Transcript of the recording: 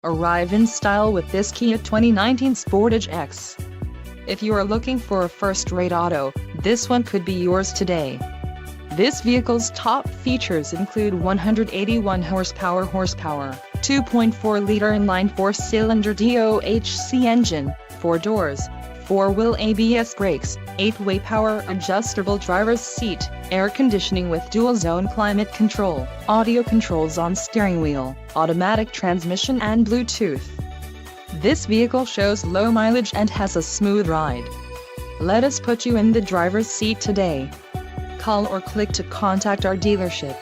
Arrive in style with this Kia 2019 Sportage EX. If you are looking for a first-rate auto, this one could be yours today. This vehicle's top features include 181 horsepower, 2.4-liter inline four-cylinder DOHC engine, 4 doors, 4-wheel ABS brakes, 8-way power adjustable driver's seat, air conditioning with dual-zone climate control, audio controls on steering wheel, automatic transmission and Bluetooth. This vehicle shows low mileage and has a smooth ride. Let us put you in the driver's seat today. Call or click to contact our dealership.